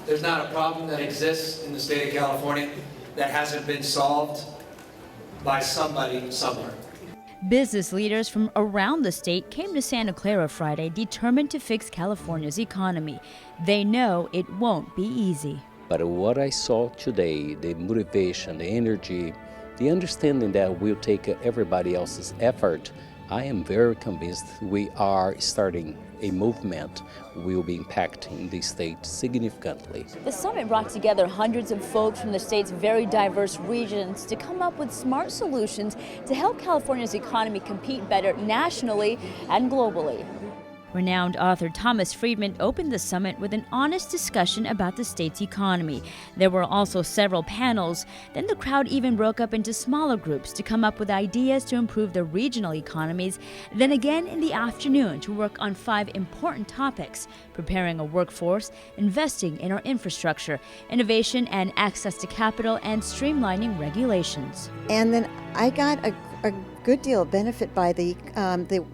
There's not a problem that exists in the state of California that hasn't been solved by somebody somewhere. Business leaders from around the state came to Santa Clara Friday determined to fix California's economy. They know it won't be easy. But what I saw today, the motivation, the energy, the understanding that we'll take everybody else's effort, I am very convinced we are starting a movement will be impacting the state significantly. The summit brought together hundreds of folks from the state's very diverse regions to come up with smart solutions to help California's economy compete better nationally and globally. Renowned author Thomas Friedman opened the summit with an honest discussion about the state's economy. There were also several panels. Then the crowd even broke up into smaller groups to come up with ideas to improve the regional economies. Then again in the afternoon to work on 5 important topics: preparing a workforce, investing in our infrastructure, innovation and access to capital, and streamlining regulations. And then I got a good deal of benefit by the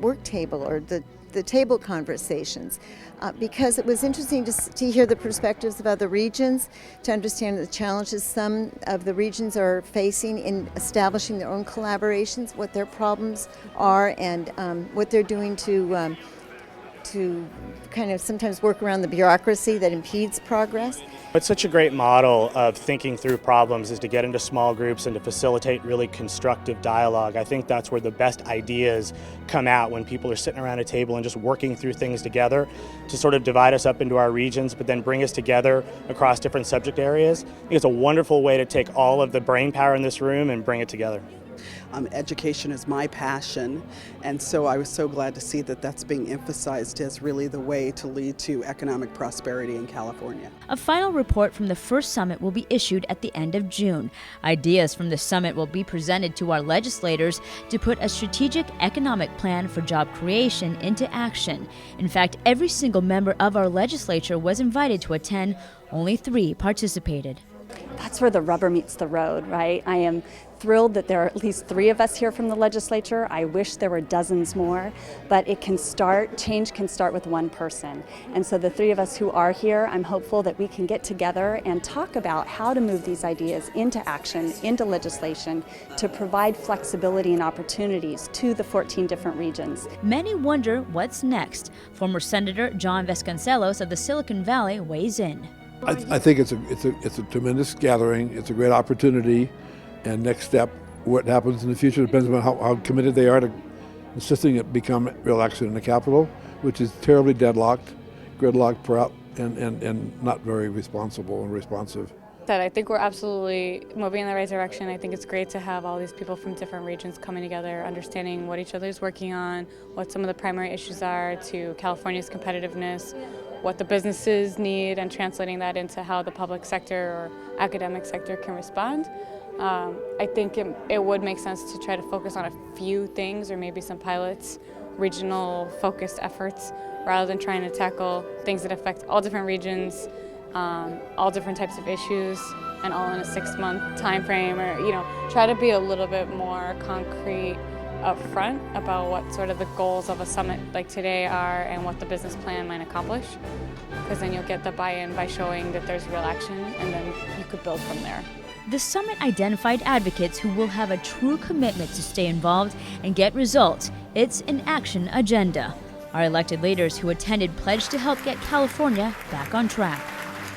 work table, or the table conversations, because it was interesting to hear the perspectives of other regions, to understand the challenges some of the regions are facing in establishing their own collaborations, what their problems are, and what they're doing to kind of sometimes work around the bureaucracy that impedes progress. It's such a great model of thinking through problems, is to get into small groups and to facilitate really constructive dialogue. I think that's where the best ideas come out, when people are sitting around a table and just working through things together to sort of divide us up into our regions, but then bring us together across different subject areas. I think it's a wonderful way to take all of the brain power in this room and bring it together. Education is my passion, and so I was so glad to see that that's being emphasized as really the way to lead to economic prosperity in California. A final report from the first summit will be issued at the end of June. Ideas from the summit will be presented to our legislators to put a strategic economic plan for job creation into action. In fact, every single member of our legislature was invited to attend. Only 3 participated. That's where the rubber meets the road, right? I am thrilled that there are at least 3 of us here from the legislature. I wish there were dozens more, but change can start with one person. And so the 3 of us who are here, I'm hopeful that we can get together and talk about how to move these ideas into action, into legislation, to provide flexibility and opportunities to the 14 different regions. Many wonder what's next. Former Senator John Vasconcellos of the Silicon Valley weighs in. I think it's a tremendous gathering. It's a great opportunity, and next step, what happens in the future depends on how committed they are to insisting it become real action in the Capitol, which is terribly gridlocked, and not very responsible and responsive. I think we're absolutely moving in the right direction. I think it's great to have all these people from different regions coming together, understanding what each other is working on, what some of the primary issues are to California's competitiveness, what the businesses need, and translating that into how the public sector or academic sector can respond. I think it would make sense to try to focus on a few things, or maybe some pilots, regional focused efforts, rather than trying to tackle things that affect all different regions, all different types of issues, and all in a 6-month time frame, or try to be a little bit more concrete up front about what sort of the goals of a summit like today are and what the business plan might accomplish, because then you'll get the buy-in by showing that there's real action, and then you could build from there. The summit identified advocates who will have a true commitment to stay involved and get results. It's an action agenda. Our elected leaders who attended pledged to help get California back on track.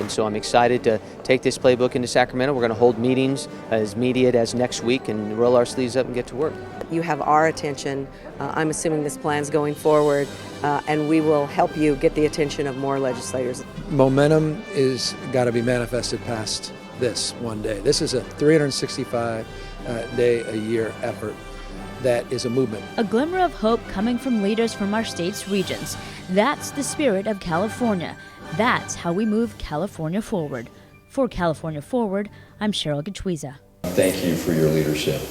And so I'm excited to take this playbook into Sacramento. We're going to hold meetings as immediate as next week and roll our sleeves up and get to work. You have our attention. I'm assuming this plan's going forward, and we will help you get the attention of more legislators. Momentum is got to be manifested past this one day. This is a 365-day-a-year effort that is a movement. A glimmer of hope coming from leaders from our state's regions. That's the spirit of California. That's how we move California forward. For California Forward, I'm Cheryl Gatwiza. Thank you for your leadership.